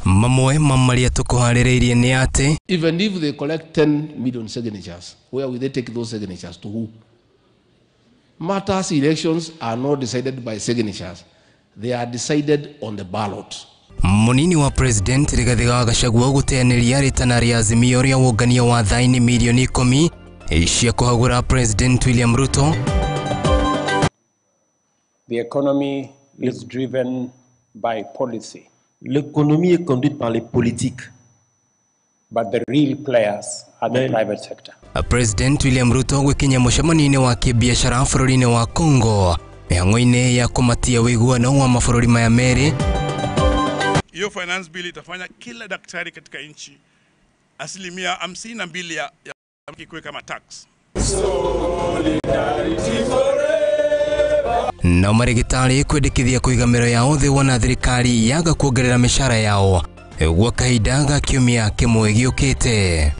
Mamwe mamaria tukuharireirie ni ati even if they collect 10 million signatures, where will they take those signatures to who? Matters elections are not decided by signatures. They are decided on the ballot. Munini wa president Rigathi Gachagua guteaniria ritana ria Azimio ria wongania wa thaini milioni 10 cia kuhagura President William Ruto. The economy is driven by policy. L'économie est conduite par les politiques. But the real players are the private sector. President William Ruto gwikinya mucemanini wa kibiashara bururi-ini wa Congo mihango-ini ya kumatia wiguano wa mabũrũri maya meri. Hiyo finance bill itafanya kila daktari katika nchi 52% ya kikuwe kama tax. Na marigitari kwendekithia kuigamiro yao thi wona thirikari yaga kuongerera mishara yao gwa kahinda ga kiumia kimwe giukite.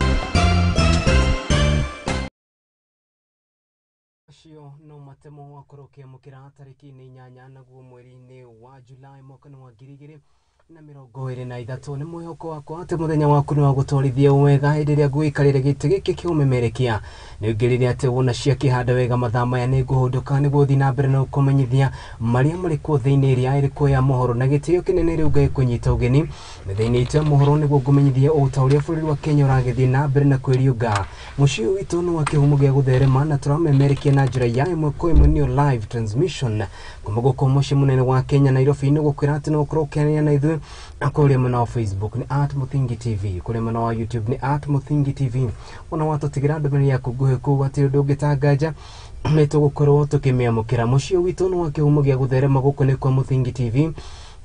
Acio no matemo wa kurokia mukira tariki ni 8 naguo mweri-ini wa Julai mwaka wa 2023 ni mwihoko wakwa ati muthenya waku ni wa gutwarithia wega hindi ria ngwikarire giti giki kiumemerekia ni ngirire ati wona cia kihanda wega mathaa maya ni nguhunduka ni guthi na mbere na kumenyithia maria mari ku thiini ria iriko ya mohoro na gitio kinene riu ngai kunyita ugeni thiini ite mohoro ni gumenyithia utauria bururi wa Kenya uragithie na mbere na kwiriuga mucio witu no wakihumo gia gutherema na turamemerekia na njira ya imwe kwa imwe ni live transmission kuma guko muci munene wa Kenya Nairobi ni gukwira ati no kurokenia na ithu akore mwana wa Facebook ni @muthingi TV kule mwana wa YouTube ni @muthingi TV ona watu tigira ndumeni ya kuguhe ku ati undu ngitangaja neto gukorwo tukimiamukira mucio witu no wakihumo gia gutherema guko ni kwa Muthingi TV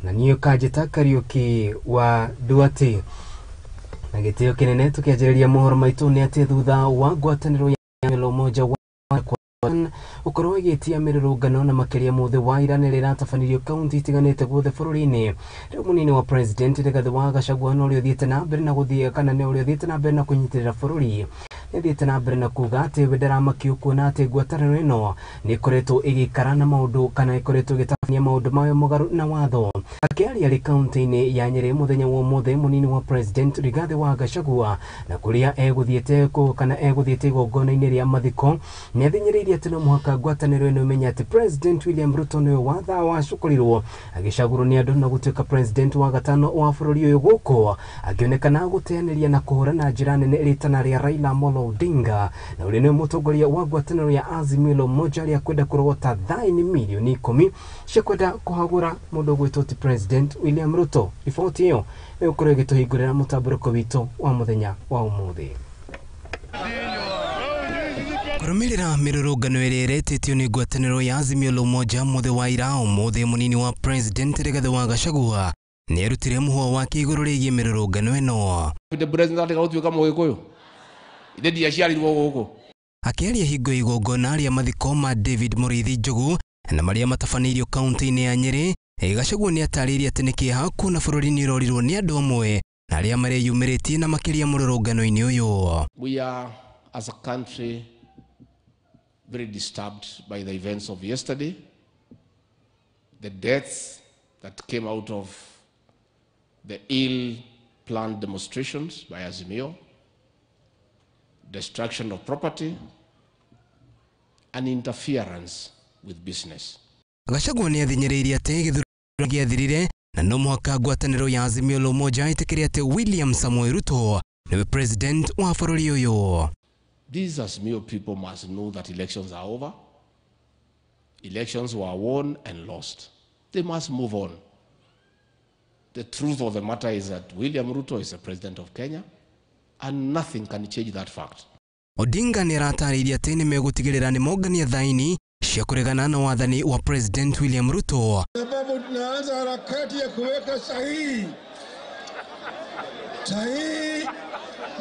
na niyo kajeta Kariuki wa Nduati na gitio kinene tukianjiriria mohoro maitu ni ati thutha wa ngwataniro ya melo moja wa ukorwo igitia mirurungano na makiria mothe wa Iran riratafanirio kaunti itiganite guothe bururi-ini riu munini wa president Rigathi Gachagua no rio thiete na mbere na guthia kana ne rio thiete na mbere na kunyitirira bururi ni thiete na mbere na kuga ati ndaramakiu kuona ati ngwataniro ino ni ikoretwo igikara na maundu kana ikoretwo igitafania maundu mayo mugaru na watho akiaria ri kaunti-ini ya Nyeri muthenya wa mothe munini wa president Rigathi Gachagua na kuria eguthiete ku kana eguthiete igongona-ini ria mathiko ni athinyiririe ati no muhaka ngwataniro ino imenya ati President William Ruto niwe watha wa cukurirwo agicagurwo ni andu na gutuika president wa gatano wa bururi uyu guko akionekana guteaniria na kuhura na njira nene ritana ria Raila Amolo Odinga na uri ni mutongoria wa ngwataniro ya Azimio la Umoja ria kwenda kurogota thaini milioni 10 cia kwenda kuhagura mundu gwitwo ti President William Ruto. Riboti iyo igukorwo igituhingurira mutamburuko witu wa muthenya wa umuthi. Kurumirira mirurungano iri iretitio ni ngwataniro ya Azimio la Umoja muthe wa ira umuthi munini wa President Rigathi Gachagua ni erutire muhwa wake iguru rigie mirurungano ino. The president agautuika mugikuyu inde ndiaciarirwo guku akiaria hingo igongona ria mathiko ma David Muriithi Njogu na maria matafaneirio kaunti-ini ya Nyeri Gachagua ni ataririe ati ni kiha kuna bururi-ini urorirwo ni andu amwe na aria mareyumiritie na makiria mururungano-ini uyu. We are as a country very disturbed by the events of yesterday, the deaths that came out of the ill-planned demonstrations by Azimio, destruction of property, and interference with business. Gachagua ni athinyiririe ati githurano giathirire na no muhaka ngwataniro ya Azimio la Umoja itikirie ati William Samoei Ruto niwe president wa bururi uyu. These Azimio people must know that elections are over. Elections were won and lost. They must move on. The truth of the matter is that William Ruto is the president of Kenya and nothing can change that fact. Odinga ni rataririe ati ni megutigirira ni mogania thaini cia kuregana na wathani wa President William Ruto. Sababu tunaanza harakati ya kuweka sahihi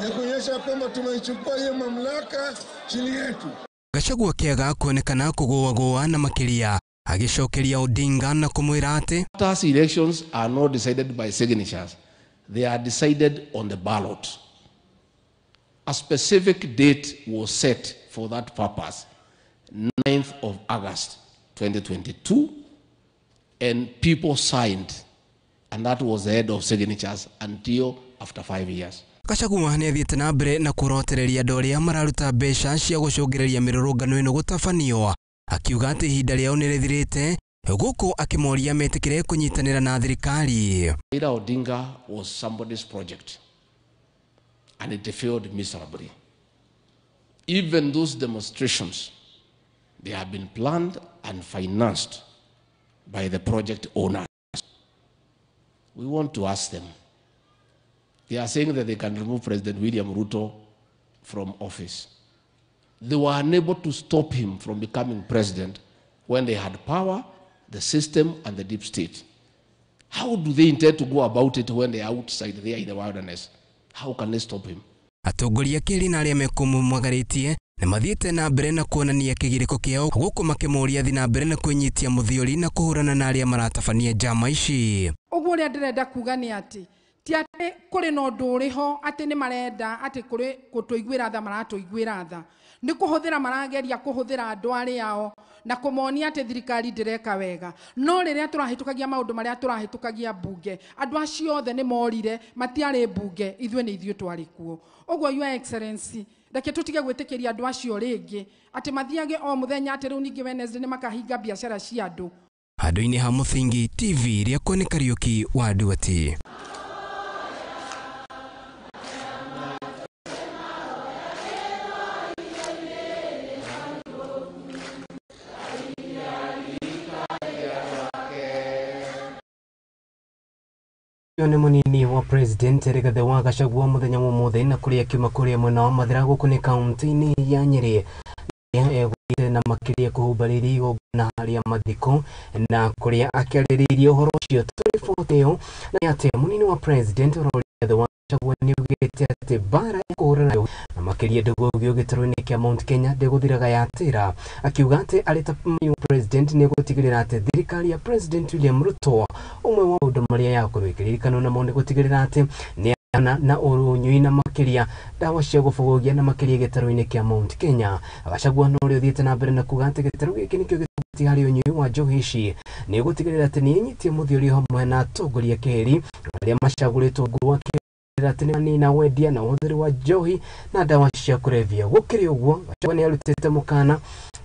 ya kuonyesha kwamba tumeichukua hiyo mamlaka chini yetu. Gachagua kiaga kuonekana kugoagoa na makiria agicokeria Odinga na kumwira ati Matters elections are not decided by signatures. They are decided on the ballot. A specific date was set for that purpose, 9th of August 2022, and people signed And that was the head of signatures until after 5 years. Gachagua nĩ athiĩte na mbere na kũrotereria andũ arĩa mararuta mbeca cia gũcũngĩrĩria mĩrũrũngano ĩno gũtabanio, akiuga atĩ ihinda rĩao nĩ rĩthirĩte, gũkũ akĩmoria metĩkĩre kũnyitanĩra na thirikari. Raila Odinga was somebody's project and it failed miserably. Even those demonstrations, they have been planned and financed by the project owners. We want to ask them. They are saying that they can remove President William Ruto from office. They were unable to stop him from becoming president when they had power, the system, and the deep state. How do they intend to go about it when they are outside there in the wilderness? How can they stop him? Atongoria keri na arĩa mekumumagaritie nĩ mathiĩte na mbere na kuonania kĩgirĩko kĩao, gũkũ makĩmoria thiĩ na mbere na kwĩnyitia mũthiori na kũhũrana na arĩa maratabania njama ici. Ũguo ũrĩa ndĩrenda kuga nĩ atĩ ti atĩ kũrĩ na ũndũ ũrĩ ho atĩ nĩ marenda atĩ kũrĩ gũtũiguĩra tha maratũiguĩra tha, nĩ kũhũthĩra marageria kũhũthĩra andũ arĩa ao na kũmonia atĩ thirikari ndĩreka wega. No rĩrĩa tũrahĩtũkagia maũndũ marĩa tũrahĩtũkagia mbunge, andũ acio othe nĩ morire matiarĩ mbunge, ithuĩ nĩ ithuĩ twarĩ kuo. Ũguo Your Excellency, reke tũtige gwĩtĩkĩria andũ acio rĩngĩ atĩ mathiage o mũthenya atĩ rĩu ningĩ Wednesday nĩ makahinga biacara cia andũ. Handũ-inĩ ha Mũthingi TV rĩakwa nĩ Kariuki wa Nduati. Ni munini wa president Rigathi wa Gachagua muthenya mũthĩ na kũrĩa kiuma kũrĩa mwena wa Mathira gũkũ nĩ kaunti-inĩ ya Nyeri na makĩria kũhumbarĩria igongona harĩa mathiko na kũrĩa akĩarĩrĩirie ũhoro ũcio tũriboteo na atĩ munini wa president Rigathi wa Gachagua nĩ augĩte atĩ bara ya kũhũrana na makĩria ndũgũgio gĩtarũ-inĩ kĩa Mount Kenya ndĩgũthiraga yatĩra, akiuga atĩ arĩ ta president nĩ gũtigĩrĩra atĩ thirikari ya president William Ruto umwe wa ũndũ marĩa yakorwo ĩkĩririkana namo nĩ gũtigĩrĩra atĩ nĩ na ũnyui na makĩria ndawa cia gũbũgũgia na makĩria gĩtarũ-inĩ kĩa Mount Kenya. Gachagua no rĩo thiĩte na mbere na kuga atĩ gĩtarũ gĩkĩ nĩkĩo gĩtũmĩte harĩ ũnyui wa njohi ici, nĩ gũtigĩrĩra atĩ nĩ ĩnyitie mũthiori hamwe na atongoria keri arĩa macagũrĩtwo ngũrũ atĩ nĩ manina wendia na ũhũthĩri wa njohi na ndawa cia kũrebia. Gũkĩrĩ ũguo, Gachagua nĩ arutĩte mũkana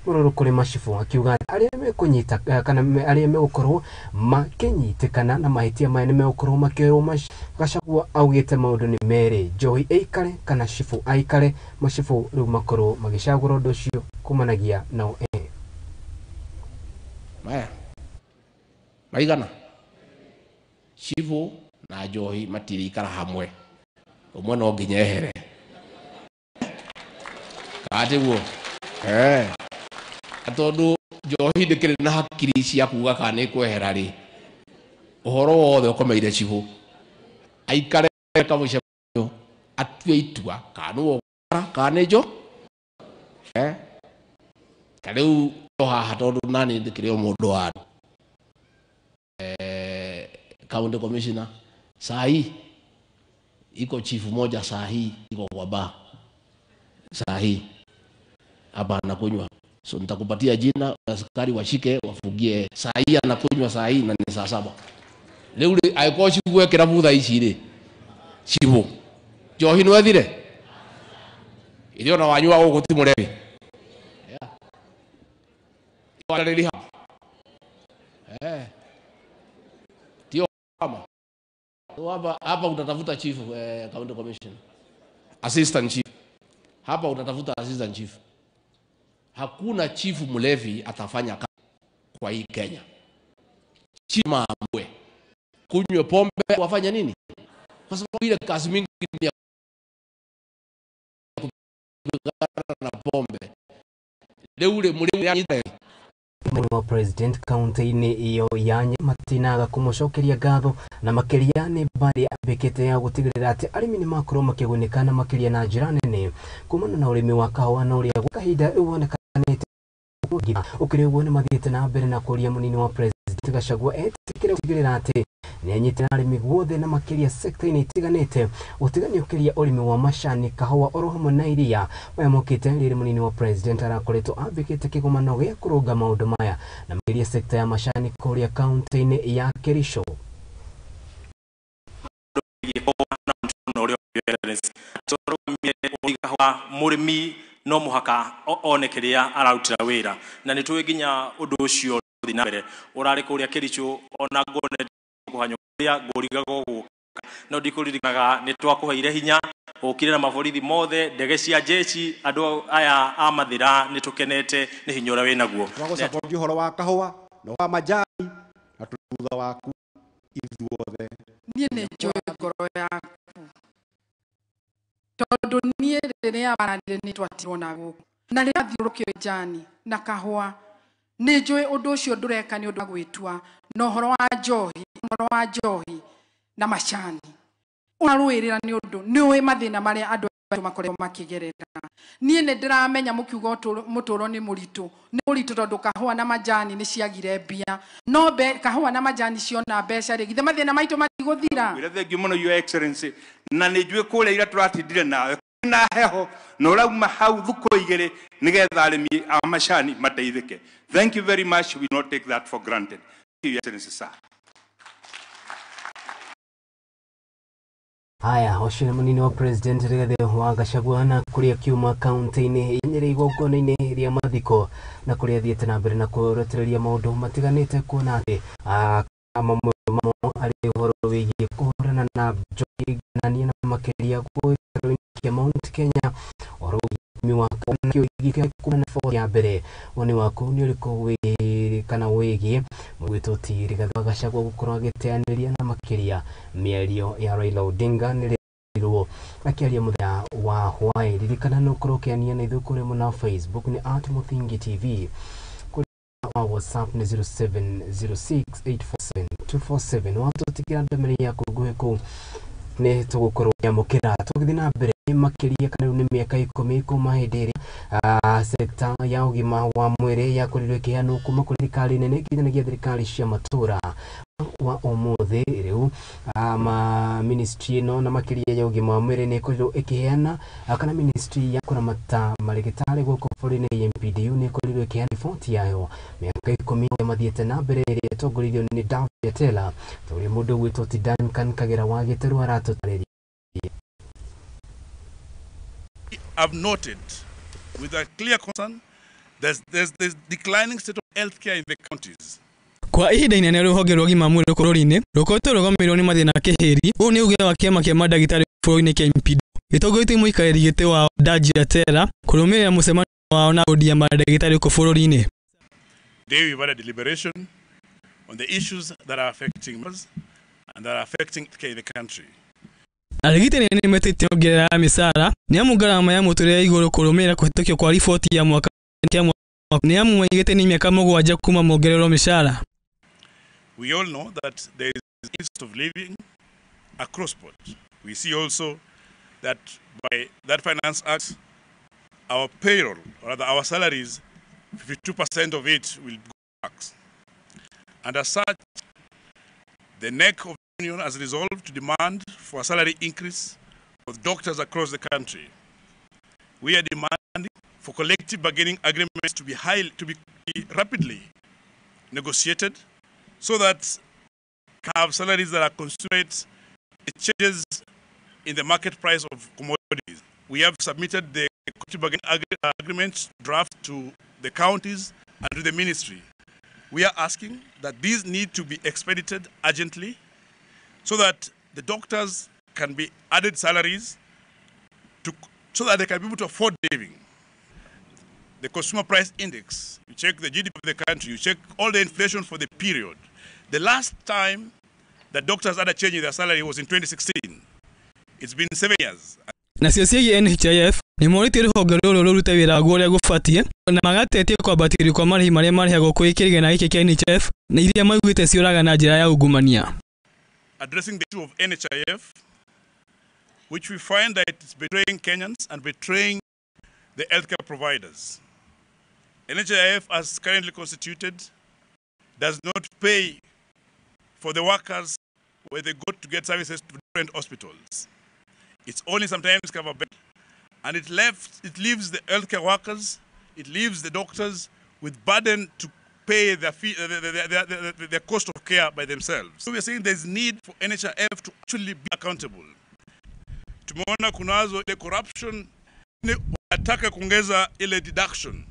mũrũrũ kũrĩ macibũ, akiuga arĩa mekũnyita kana arĩa megũkorwo makĩnyitĩkana na mahĩtia maya nĩ megũkorwo makĩrwo. Gachagua augĩte maũndũ nĩ merĩ, njohi ĩikare kana cibũ aikare, macibũ rĩu makorwo magĩcagũra ũndũ ũcio kumanagia nao. Maya maigana cibũ na njohi matirikara hamwe, ũmwe no nginya ehere katiguo tondũ njohi ndĩkĩrĩ na hakiri cia kuga kana nĩ kwehera rĩ, ũhoro wothe ũkomeire cibũ aikare kamũico atue itua kana nĩwogara kana nĩ njo ta rĩu haha tondũ nani ndĩkĩrĩ o mũndũ wa county commissioner sahi iko chief moja sahi iko kwa ba sahi hapa anakunywa, so nitakupatia jina askari washike wafugie sahi anakunywa sahi na ni saa 7 leo aiko chifu kira butha ici ri chifu njohi no athire irio na wanyua gũkũ ti mũrebi warĩri tio kama hapa utatafuta chief county commission assistant chief, hapa utatafuta assistant chief. Hakuna chief mlevi atafanya kazi kwa hii Kenya. Chima amwe kunywe pombe wafanya nini? Kwa sababu ile kazi mingi ni na pombe. Leo ule mlevi wa president kaunti-inĩ iyo yanye matinaga kũmũcokeria ngatho na makĩria nĩ mbari ambĩkĩte ya gũtigĩrĩra atĩ arĩmi nĩ makorwo makĩgunĩka na makĩria na njĩra nene kumana na ũrĩmi wa kahũa na ũrĩa kahinda ũbonekanĩte. Ũkĩrĩ ũguo nĩ mathiĩte na mbere na kũria munini wa president Gachagua etĩkĩre gũtigĩrĩra atĩ nĩ anyitĩrĩra arĩmi guothe na makĩria sekta-inĩ itiganĩte ũtigani ũkĩria ũrĩmi wa macani, kahũa oro hamwe na iria. Waya mokĩte rĩrĩ munini wa president arakoretwo ambĩkĩte kĩgomano gĩa kũrũnga maũndũ maya na makĩria sekta ya macani kũrĩa kaunti-inĩ ya Kericho. murimi no muhaka onekeria ararutira wira na nitwe ginya undu ucio thina mbere urari kuria kiricho ona ngone kuhanyoria nguriga gogo no ndikuririkaga nitwakuheire hinya ukire na maborithi mothe ndege cia jeshi andu aya amathira nitukenete ni hinyora we naguo twago support horo wa kahua no wa majani na tututha waku ithuothe nie ne joy ngoro yaku tondu nie riria barandire nitwatirwo na guku na riria thiurukio jani na kahua ni joy undu ucio ndureka ni undu wa gwitua no horo wa njohi na mashani unaruirira ni undu ni we mathina maria andu makorwo makigerera nie ne ndiramenya mukiugo muturo ni muritu tondu kahua na majani ni ciagire mbia no kahua na majani ciona mbeca ri githe mathina maitu matiguthira wira thengi muno your excellency na ni njue kule ira turatindire nawe na heho no rauma hau thuko igere nigetha arimi a mashani mateithike. Thank you very much, we will not take that for granted. Thank you, your excellency, sir. Haya, washina munini wa president Rigathi wa Gachagua na kuria kiuma kaunti-ini ya Nyeri igongona-ini ria mathiko na kuria thiete na mbere na kurotereria maundu matiganite kuona ati mamwe ari uhoro wigie kuhurana na njohi nania na makeria guikia Mount Kenya oro miwa kio igikia kuna na fo ya mbere woni wako ni uriko kana wigie mwitoti Rigathi wa Gachagua gukorwo agiteaniria na makeria mierio ya Raila Odinga ni rirwo akiaria muthenya wa Hwaini ririkana no kurokiania na ithukure na Facebook ni @muthingi TV wa WhatsApp ni 0706847247 watu tikira ndamiri ya kuguhe ku ne tugukorwo nyamukira tugithi na mbere makiria kana ni miaka 10 kuma hindiri sekta ya ugima wa mwiri ya kurirwe kihano kuma kuri thirikari nene nginyagia thirikari cia matura wa umuthi riu ministry no na makiria ya ugima wa mwiri ni kurirwo ikiheana kana ministry ya kuramata marigitari guko bũrũri-inĩ MPDU ni kurirwo ikiheana riboti yayo miaka 10 ya mathiete na mbere iria tongoririo ni David Tela turi mundu gwitwo Duncan Kagera wa Gĩtĩru aratutarĩria. I've noted with a clear concern there's declining state of healthcare in the counties. Kwa ihinda inene ruhonge rwa gima mwiri bũrũri-inĩ rukoretwo rugomerwo ni mathina kĩhĩri ũũ nĩ uge wa kĩama kĩa mandagĩtarĩ bũrũri-inĩ kĩa MPD gĩtongoretie mũikarĩri gĩtĩ wa David Tela kũrũmĩrĩra mũcemanio wao na bodi ya mandagĩtarĩ gũkũ bũrũri-inĩ. Today we've had a deliberation on the issues that are affecting us and that are affecting the country. Arigitani ni metete ongerera misara ni amu garama ya muturire iguru kurumira kuhitokio kwa ripoti ya mwaka ni amu mwigite ni miaka 7 kuma mongerero misara. We all know that there is a cost of living across board. We see also that by that Finance Act, our payroll, or rather our salaries, 52% of it will go tax. And as such, the NEC of the Union has resolved to demand for a salary increase for doctors across the country. We are demanding for collective bargaining agreements to be rapidly negotiated so that have salaries that are commensurate with changes in the market price of commodities. We have submitted the collective bargaining agreement draft to the counties and to the ministry. We are asking that these need to be expedited urgently so that the doctors can be added salaries so that they can be able to afford living. The consumer price index, you check the GDP of the country, you check all the inflation for the period. The last time that doctors had a change in their salary was in 2016. It's been 7 years. Na ciociagie NHIF ni morite ruhonge ruru rurute wira guo ria gubatie na magatetie kwambatĩrio kwa marĩhi marĩa marĩhagwo kwĩ kĩgĩna gĩkĩ kĩa NHIF na iria maugĩte ciũraga na njĩra ya ungumania. Addressing the issue of NHIF, which we find that it's betraying Kenyans and betraying the healthcare providers. NHIF, as currently constituted, does not pay for the workers where they go to get services to different hospitals. It's only sometimes cover bed, and it leaves the healthcare workers, it leaves the doctors with burden to pay the cost of care by themselves. So we are saying there's need for NHIF to actually be accountable. Tumeona kunazo ile corruption, wanataka kuongeza ile deduction.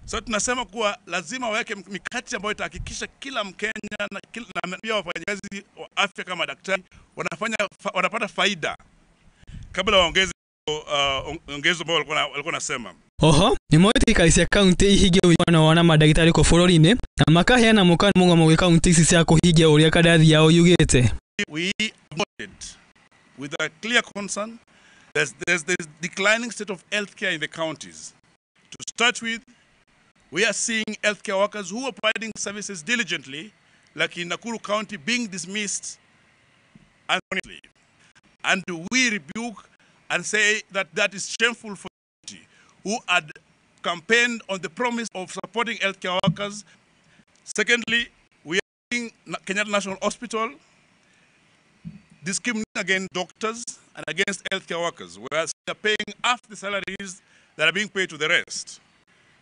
So tunasema kuwa lazima waweke mikakati ambayo itahakikisha kila Mkenya na pia wafanyakazi wa afya kama daktari wanapata faida kabla waongeze ongezo ambao walikuwa nasema. Oho, ni moja kaisi ya county ihige wana madagitari ko fororine na makaheana mukana mungo mu county sisi ya kuhige uri kadathi yao yugete. We voted with a clear concern. There's declining state of healthcare in the counties. To start with, we are seeing healthcare workers who are providing services diligently, like in Nakuru County, being dismissed unfortunately. And we rebuke and say that that is shameful for the community who had campaigned on the promise of supporting healthcare workers. Secondly, we are seeing Kenyatta National Hospital discriminating against doctors and against healthcare workers, whereas they are paying half the salaries that are being paid to the rest.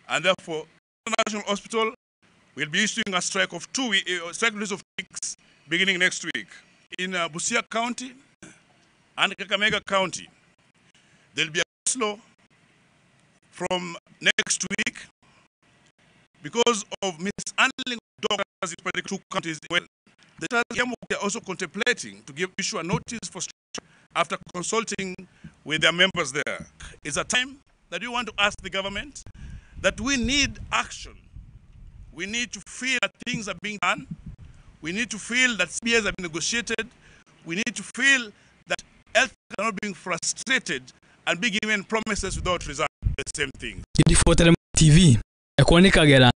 And therefore, the National Hospital will be issuing a strike of 2 weeks beginning next week. In Busia County and Kakamega County, there'll be a slow from next week because of mishandling of doctors in particular 2 counties. Well, the Yamu are also contemplating to issue a notice for strike after consulting with their members there. It's a time that we want to ask the government that we need action. We need to feel that things are being done. We need to feel that CBAs have been negotiated. We need to feel that health are not being frustrated and be given promises without result. The same thing. TV. Kagera.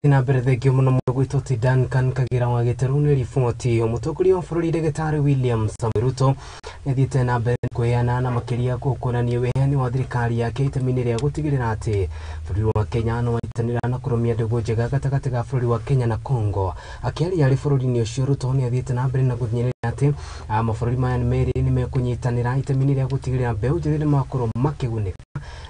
Ina berthegi muno mwito ti Duncan Kagira wa Giterune rifoti omutokuri wa bururi Daktari William Samoei Ruto nithite na mbere kweana na makiria kukonania wehani wa thirikari yake itemini ria gutigirira ati bururi wa Kenya no itanira na kurumia ndego njega gatagati ga bururi wa Kenya na Congo akiari ari bururi ni ucio Ruto ni athite na mbere na guthinyira ati mabũrũri maya ni mekunyitanira itemini ria gutigirira mbeu njithire makoro makiguneka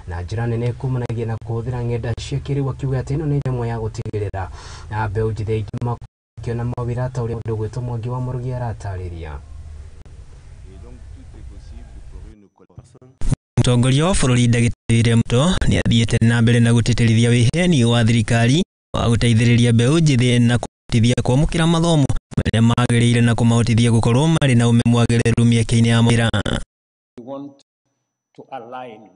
na njira nene kumanagia na kuhuthira ng'enda cia kĩrĩu akiuga ati ĩno nĩ njamwe ya gutigirira na mbeu njithe ingĩ makiona mawĩra ta ũrĩa mũndũ gwĩtwo Mwangi wa Mũrugi aratarĩria. Mũtongoria wa bũrũri Daktari William Ruto nĩ athiĩte na mbere na gũtĩtĩrithia wĩheani wa thirikari wa gũteithĩrĩria mbeu njĩthĩ na kũhotithia kwamũkĩra mathomo marĩa magĩrĩire na kũmahotithia gũkorwo marĩ na ũmenyo mwagĩrĩru mĩaka-inĩ ya mawĩra. We want to align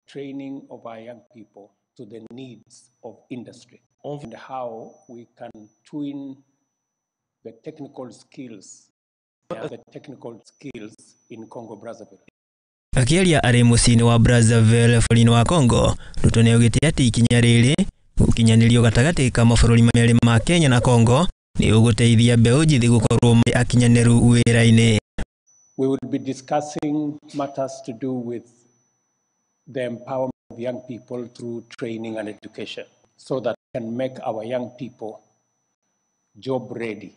training of our young people to the needs of industry and how we can twin the technical skills in Congo Brazzaville. Akiaria arĩ mũciĩ-inĩ wa Brazzaville bũrũri-inĩ wa Congo, Ruto nĩ augĩte atĩ ikinya rĩrĩ gũkinyanĩrio gatagatĩ ka mabũrũri merĩ ma Kenya na Congo nĩ ũgũteithia mbeũ njĩthĩ gũkorwo marĩ akinyanĩru wĩra-inĩ. We will be discussing matters to do with the empowerment of young people through training and education so that we can make our young people job ready.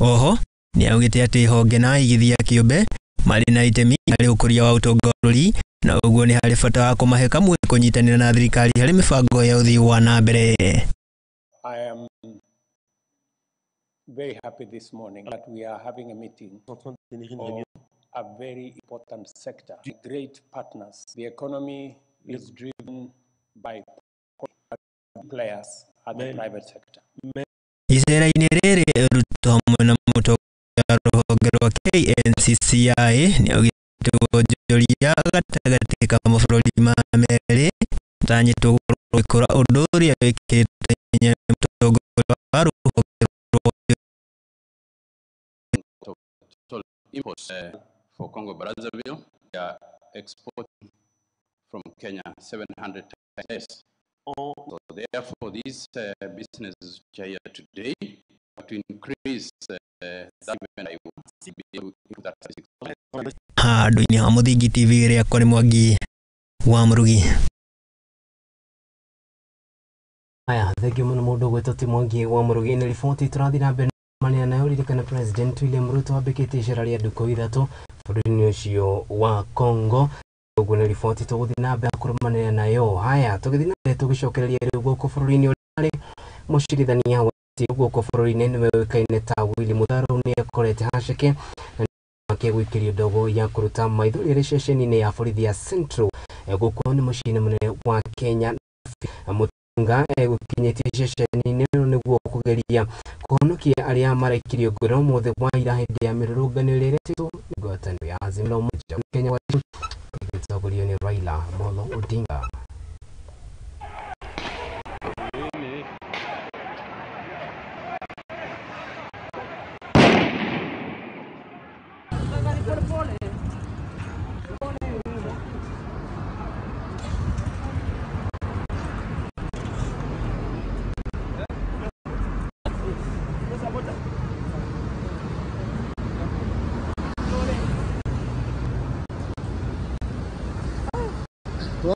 Oho, nĩ augĩte atĩ honge na igithia kĩũmbe marĩ na itemi harĩ ũkũria wa ũtonga wa bũrũri na ũguo nĩ harĩ bata wa kũmahe kamwe kũnyitanĩra na thirikari harĩ mĩbango ya ũthii wa na mbere. I am very happy this morning that we are having a meeting of a very important sector, great partners. The economy is driven by players at the private sector. Icera-inĩ rĩrĩ Ruto hamwe na mũtongoria rũhonge rwa KNCCI nĩ augĩte wonjoria gatagatĩ ka mabũrũri ma merĩ ũtanyĩtwo gũkũra ũndũ ũrĩa wĩkĩte mũtongoria wa rũhonge rwa imports for Congo Brazzaville. We are exporting from Kenya 700 times less. So therefore, these businesses which are here today to increase that even I want to be able to that. Handũ-inĩ ha Mũthingi TV rĩakwa nĩ Mwangi wa Mũrugi. Aya, thegi muno mundu gwetwo Timwangi wa Murugini riboti turathi na mbere mania nayo ririkana President William Ruto ambikite icera ria nduku ithatu bũrũri-inĩ ũcio wa Congo. Ũguo nĩ riboti tũgũthi na mbere kũrũmanĩrĩra nayo. Haya, tũgĩthi na mbere tũgĩcokereria rĩu gũkũ bũrũri-inĩ ũrĩa mũcirithania wa gũkũ bũrũri-inĩ nĩwe ũĩkaine ta Willy Mũtharũ nĩ akorete haceke na akĩgwĩkĩrio ndogo ya kũruta maithori rĩ ceceni-inĩ ya borithi ya Central gũkũ nĩ mũciĩ-inĩ mũnene wa Kenya. Mũtunga gũkinyĩtie ceceni-inĩ nĩguo kũgeria kũhonokia arĩa maraikirio ngoro mũthĩ wa ira hĩndĩ ya mĩrũrũngano ĩrĩa ĩretĩtwo nĩ ngwatanĩro ya Azimio la Umoja wa Kenya ĩgĩtongorio nĩ Raila Amolo Odinga.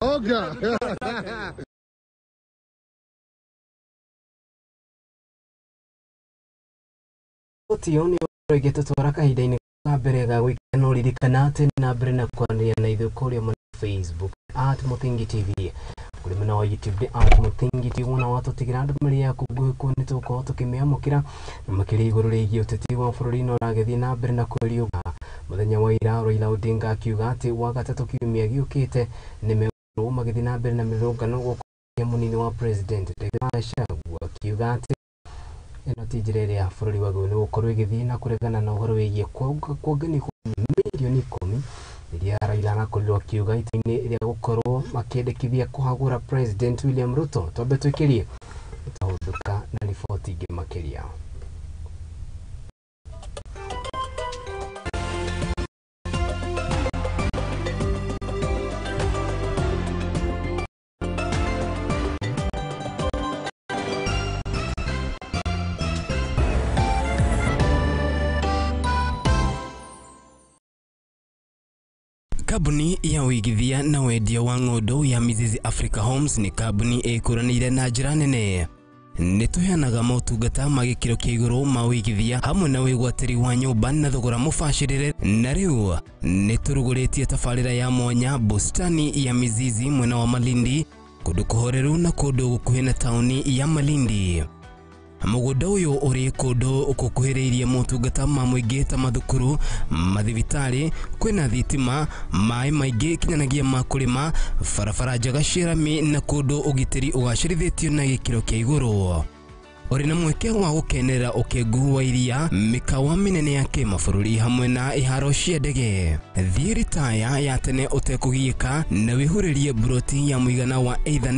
Oga. Otioni ũgĩtũtwara kahinda-inĩ ka mbere ga gwĩkena ũririkana atĩ na mbere na kwaranĩria na ithuĩ kũrĩa mwena Facebook @Muthingi TV kũrĩ mwena wa YouTube @Muthingi TV na watũtigĩra ndũmĩrĩri yaku nguhĩ kuo nĩ tũgũkorwo tũkĩmĩamũkĩra na makĩria igũrũ rĩgiĩ ũteti wa bũrũri-inĩ ũragĩthiĩ na mbere na kwĩriũka. Mũthenya wa ira Raila Odinga akiuga atĩ wa gatatũ kiumia gĩũkĩte nĩmegũkorwo magĩthiĩ na mbere na mĩrũrũngano gũkũ mũnini wa President Gachagua akiuga atĩ ĩno ti njĩra ĩrĩa bũrũri waguo nĩ gũkorwo ĩgĩthiĩ na kũregana na ũhoro wĩgiĩ kuongania mirioni 10 iria Raila arakorirwo akiuga ita-inĩ rĩa gũkorwo makĩendekithia kũhagũra President William Ruto. Twambe twĩkĩrie tũtahũthũka na riboti ingĩ makĩria. Kambuni ya uigithia na wendia wa ng'ondu ya Mizizi Africa Homes ni kambuni ĩkũranĩire na njĩra nene. Nĩ tũheanaga motungata ma gĩkĩro kĩa igũrũ ma uigithia hamwe na wĩgwatĩri wa nyũmba na thogora mũbacĩrĩre. Na rĩu nĩ tũrugũrĩtie tabarĩra ya mwanya bustani ya Mizizi mwena wa Malindi, kũndũ kũhoreru na kũndũ gũkuhĩ na taũni ya Malindi. Mũgũnda ũyũ ũrĩ kũndũ gũkuhĩrĩirie motungata ma mũingĩ ta mathukuru, mathibitarĩ, kwĩna thitima, maĩ maingĩ kinyanagia ma kũrĩma, barabara njega cia rami na kũndũ ũgitĩri ũgacĩrithĩtio na gĩkĩro kĩa igũrũ. Ũrĩ na mweke wa gũkenera ũkengu wa iria, mĩkawa mĩnene ya kĩmabũrũri hamwe na iharo cia ndege. Thiĩ ritaya ya tene ũtekũgiĩka na wĩhurĩrie buroti ya mũigana wa either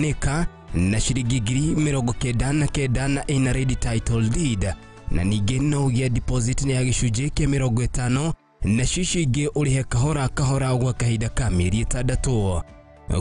na ciringi 99,000 na ina ready title deed, na ningĩ no ũgĩe deposit ya gĩcunjĩ kĩa 50 na cici ingĩ ũrĩhe kahora kahora gwa kahinda ka mĩeri 6.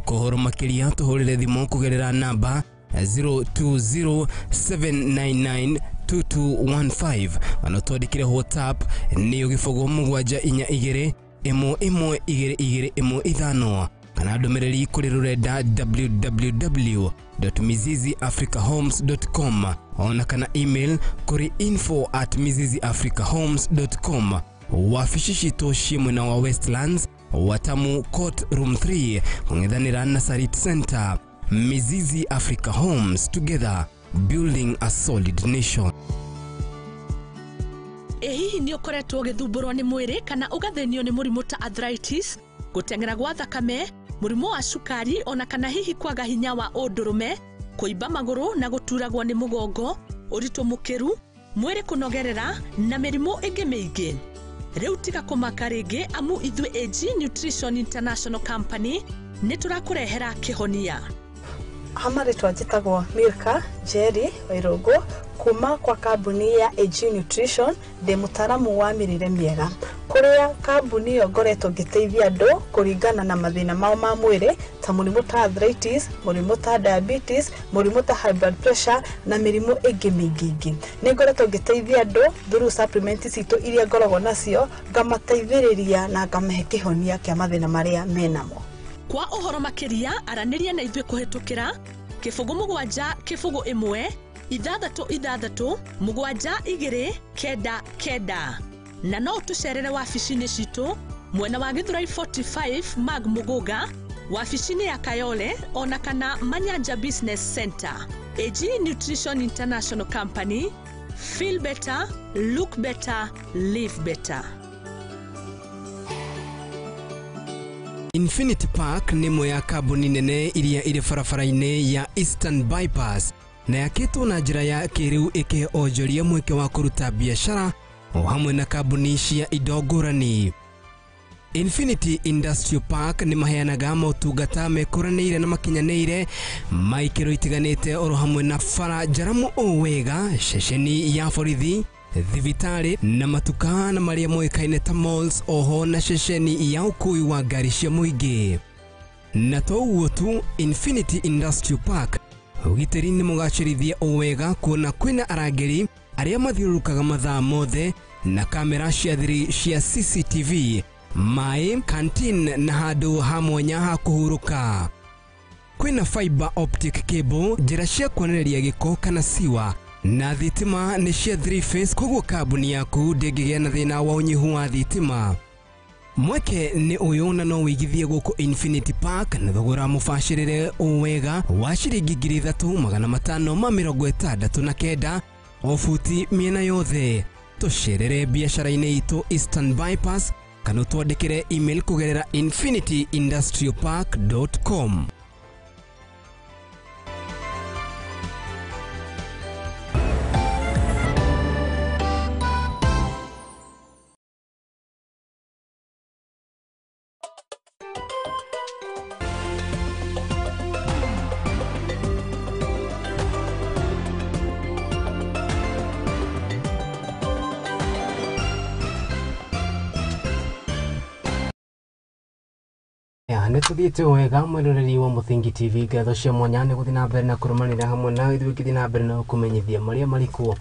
Kũhoro makĩria tũhũrĩre thimũ kũgerera namba 0207992215 na twandĩkĩre WhatsApp nĩ ũgĩbogwo 742 112215 kana ndũmĩrĩri kũrĩ rũrenda www.miziziafricahomes.com ona kana email kũrĩ info@miziziafricahomes.com. Wabici citũ ciĩ mwena wa Westlands, Watamu Court Room 3 kũng'ethanĩra na Sarit Center. Mizizi Africa Homes, together building a solid nation. Hihi nĩ ũkoretwo ũgĩthumbũrwo nĩ mwĩrĩ kana ũgathĩnio nĩ mũrimũ ta arthritis, gũteng'era gwa thakame, mũrimũ wa cukari ona kana hihi kwaga hinya wa ũndũrũme, kũimba magũrũ na gũturagwo nĩ mũgongo, ũritũ mũkĩru, mwĩrĩ kũnogerera na mĩrimũ ĩngĩ mĩingĩ? Rĩu tiga kũmaka rĩngĩ amu ithuĩ AG Nutrition International Company nĩ tũrakũrehera kĩhonia. Hamarĩtwa njĩtagwo Milka Jerry Wairũngũ kuma kwa kambuni ya AG Nutrition, ndĩ mũtaramu wa mĩrĩre mĩega, kũrĩa kambuni ĩyo ngoretwo ngĩteithia andũ kũringana na mathĩna mao ma mwĩrĩ ta mũrimũ ta arthritis, mũrimũ ta diabetes, mũrimũ ta high blood pressure na mĩrimũ ĩngĩ mĩingĩ. Nĩ ngoretwo ngĩteithia andũ through supplements citũ iria ngoragwo nacio, ngamateithĩrĩria na ngamahe kĩhonia kĩa mathĩna marĩa menamo. Kwa ũhoro makĩria aranĩria na ithuĩ kũhetũkĩra kifugu mugwanja kifugu imwe ithathatũ mugwanja igĩrĩ kenda kenda. Na no tucerere wabici-inĩ citũ mwena wa Githurai 45 Mag Muguga, wabici-inĩ ya Kayole ona kana Manyanja Business Center. AG Nutrition International Company, feel better, look better, live better. Infinity Park ni moya kambuni nene iria iri barabara-inĩ ya Eastern Bypass na yakĩtwo na njĩra ya kĩrĩu ĩkĩonjoria mweke wa kũruta biacara o hamwe na kambuni cia indo ngũrani. Infinity Industrial Park ni maheanaga motungata mekũranĩire na makinyanĩire maikĩro itiganĩte oro hamwe na bara njaramu o wega, ceceni ya borithi, thibitarĩ na matuka na marĩa moĩkaine ta malls, oho na ceceni ya ũkui wa ngari cia mũingĩ. Na to ũguo tu, Infinity Industrial Park ugitĩri nĩ mũgacĩrithia o wega kuona kwĩna arangĩri arĩa mathiũrũrũkaga mathaa mothe na kamera cia thiri cia CCTV, maĩ, canteen na handũ ha mwanya ha kũhurũka. Kwĩna fiber optic cable, njĩra cia kuonereria gĩko kana siwa, na thitima nĩ cia 3-phase, koguo kambuni yaku ndĩngĩgĩa na thĩna wa ũnyihu wa thitima. Mweke nĩ ũyũ na no wĩigithie gũkũ Infinity Park na thogora mũbacĩrĩre o wega wa ciringi 3,569 o futi mĩena yothe. Tũcerere biacara-inĩ itũ Eastern Bypass kana twandĩkĩre email kũgerera infinityindustrialpark.com. Nĩtũthiĩte wega mwĩroreri wa Muthingi TV, ngatho cia mwanya nĩ gũthiĩ na mbere na kũrũmanĩra hamwe na ithuĩ gĩthiĩ na mbere na kũmenyithia marĩa marĩkuo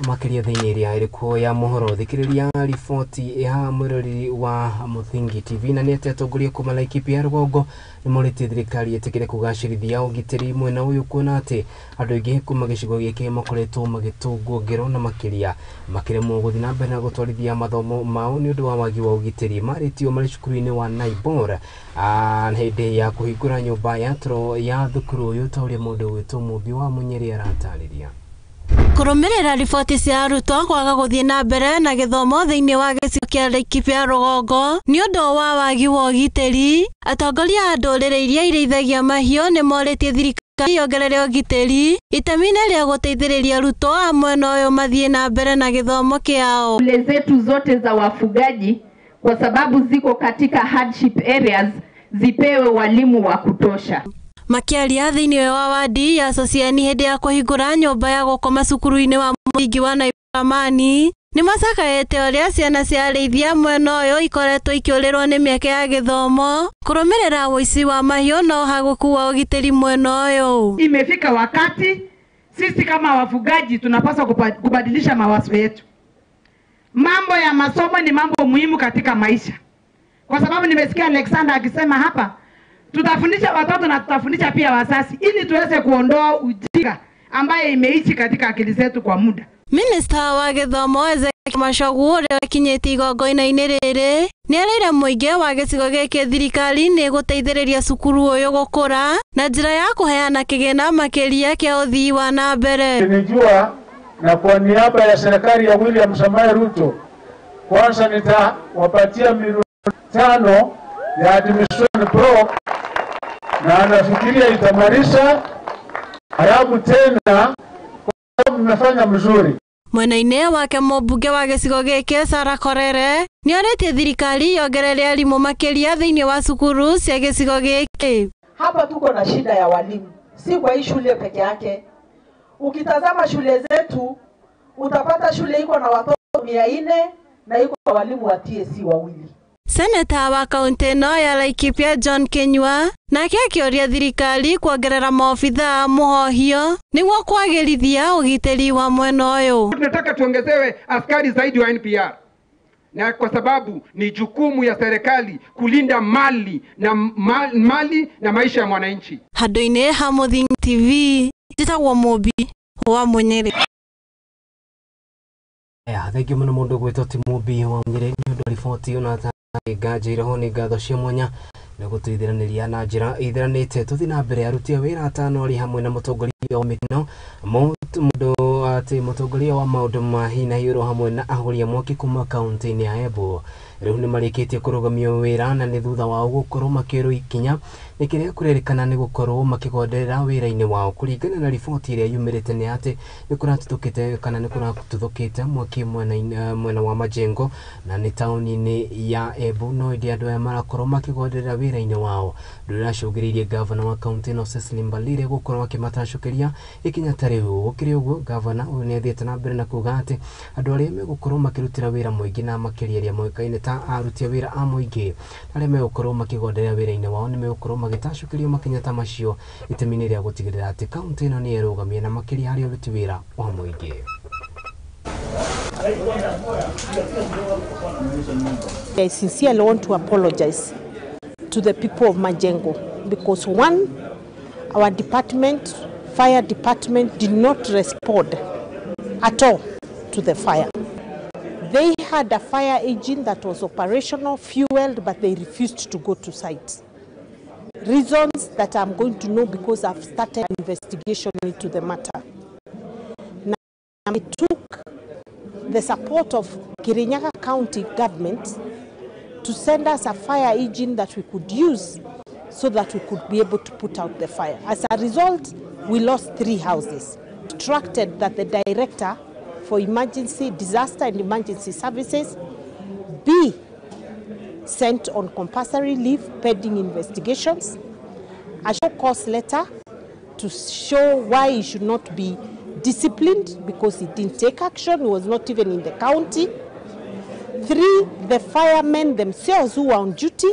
makĩria thĩinĩ ĩrĩa ĩrĩkuo ya mohoro. Thikĩrĩria riboti ya mwĩroreri wa Muthingi TV na nĩ atĩ atongoria kuma Laikipia rũgongo nĩ morĩtie thirikari ĩtĩkĩre kũgacĩrithia ũgitĩri mwena ũyũ, kuona atĩ andũ aingĩ kuma gĩcigo gĩkĩ makoretwo magĩtũngwo ngero na makĩremwo gũthiĩ na mbere na gũtwarithia mathomo mao nĩ ũndũ wa wagi wa ũgitĩri. Marĩtio marĩ cukuru-inĩ wa Naibor hĩndĩ ya kũhingũra nyũmba ya toro ya thukuru ũyũ, ta ũrĩa mũndũ wĩtwo Mũmbi wa Munyeri aratarĩria. Kũrũmĩrĩra riboti cia arutwo kwaga gũthiĩ na mbere na gĩthomo thĩinĩ wa gĩcigo kĩa Laikipia rũgongo nĩ ũndũ wa wagi wa ũgitĩri, atongoria a ndũrĩrĩ iria irĩithagia mahiũ nĩ morĩtie thirikari yongerere ũgitĩri itemi-inĩ rĩa gũteithĩrĩria arutwo a mwena ũyũ mathiĩ na mbere na gĩthomo kĩao. Shule zetu zote za wafugaji kwa sababu ziko katika hardship areas zipewe walimu wa kutosha. Makiaria thĩinĩ wa wadi ya Sociani hĩndĩ ya kũhingũra nyũmba ya gũkoma cukuru-inĩ wa mũingĩ wa Naibamani nĩ macakaĩte ũrĩa ciana cia arĩithia mwena ũyũ ikoretwo ikĩũrĩrwo nĩ mĩeke ya gĩthomo kũrũmĩrĩra ũici wa mahiũ na ũhagũku wa ũgitĩri mwena ũyũ. Imefika wakati sisi kama wafugaji tunapaswa kubadilisha mawazo yetu. Mambo ya masomo ni mambo muhimu katika maisha, kwa sababu nimesikia Alexander akisema hapa tutafundisha watoto na tutafundisha pia wazazi ili tuweze kuondoa ujinga ambaye imeishi katika akili zetu kwa muda. Minister wa gĩthomo Ezekiel Machogu ũrĩa wakinyĩte igongona-inĩ rĩrĩ nĩ arĩire mũingĩ wa gĩcigo gĩkĩ thirikari nĩ gũteithĩrĩria cukuru ũyũ gũkũra na njĩra ya kũheana kĩgĩna makĩria kĩa ũthii wa na mbere. Nimejua na kwa niaba ya serikali ya William Samoei Ruto, kwanza nitawapatia milioni 5 ya administration block na nafikiria itamarisha halafu tena kwa mmefanya mzuri. Mwena-inĩ wake mũmbunge wa gĩcigo gĩkĩ Sarah Korere nĩ orĩtie thirikari yongerere arimũ makĩria thĩinĩ wa cukuru cia gĩcigo gĩkĩ. Hapa tuko na shida ya walimu, si kwa hii shule peke yake. Ukitazama shule zetu utapata shule iko na watoto 400 na iko na walimu wa TSC 2. Seneta wa kaunti ĩno ya Laikipia John Kenyua nake akĩoria thirikari kuongerera maobitha a mũhohio nĩguo kwagĩrithia ũgitĩri wa mwena ũyũ. Tunataka tuongezewe askari zaidi wa NPR. na kwa sababu ni jukumu ya serikali kulinda mali na maisha ya mwananchi. Handu-inĩ ha Mũthingi TV njĩtagwo Mũmbi wa Mũnyere. Thank you mũno mũndũ gwĩtwo ti Mũmbi wa Mũnyere nĩ ũndũ riboti ona ngaje ho nĩ ngatho cia mwanya na gũteithĩrĩria na njĩra ithiranĩte. Tũthiĩ na mbere aruti a wĩra atano arĩ hamwe na mũtongoria wa mĩtino mũndũ atĩ mũtongoria wa maũndũ ma hi na hi hamwe na ahũri a mwaki kuma kaunti-inĩ ya Embu rĩu nĩ marĩkĩtie kũrũgamio wĩra na nĩ thutha wao gũkorwo makĩrwo ikinya nĩ kĩrĩa kũrerĩkana nĩ gũkorwo makĩgonderera wĩra-inĩ wao. Kũringana na riboti ĩrĩa yumĩrĩte nĩ atĩ nĩ kũratũthũkĩte kana nĩ kũratũthũkĩte mwaki mwena wa Majengo na nĩ taũni-inĩ ya Embu, no ĩndĩ andũ aya marakorwo makĩgonderera wĩra-inĩ wao. Ndĩracũngĩrĩirie gavana wa kaunti ĩno Cecily Mbalile gũkorwo akĩmatacũkĩria ikinya ta rĩu. Gũkĩrĩ ũguo gavana ũyũ nĩ athiĩte na mbere na kuga atĩ andũ arĩa megũkorwo makĩrutĩra wĩra mũingĩ na makĩria arĩa moĩkaine ta aruti a wĩra a mũingĩ arĩa megũkorwo makĩgonderera wĩra-inĩ wao nĩ megũkorwo magĩtacũkĩrio makinya ta macio itemi-inĩ rĩa gũtigĩrĩra atĩ kaunti ĩno nĩ ĩrũgamia na makĩria harĩ ũruti wĩra wa mũingĩ. I sincerely want to apologize to the people of Majengo because one, our department, fire department, did not respond at all to the fire. They had a fire engine that was operational, fueled, but they refused to go to site. Reasons that I'm going to know because I've started an investigation into the matter. Now, I took the support of Kirinyaga County government to send us a fire engine that we could use so that we could be able to put out the fire. As a result, we lost 3 houses. Instructed that the director for emergency, disaster and emergency services be sent on compulsory leave pending investigations, a show cause letter to show why he should not be disciplined because he didn't take action, he was not even in the county. 3, the firemen themselves who were on duty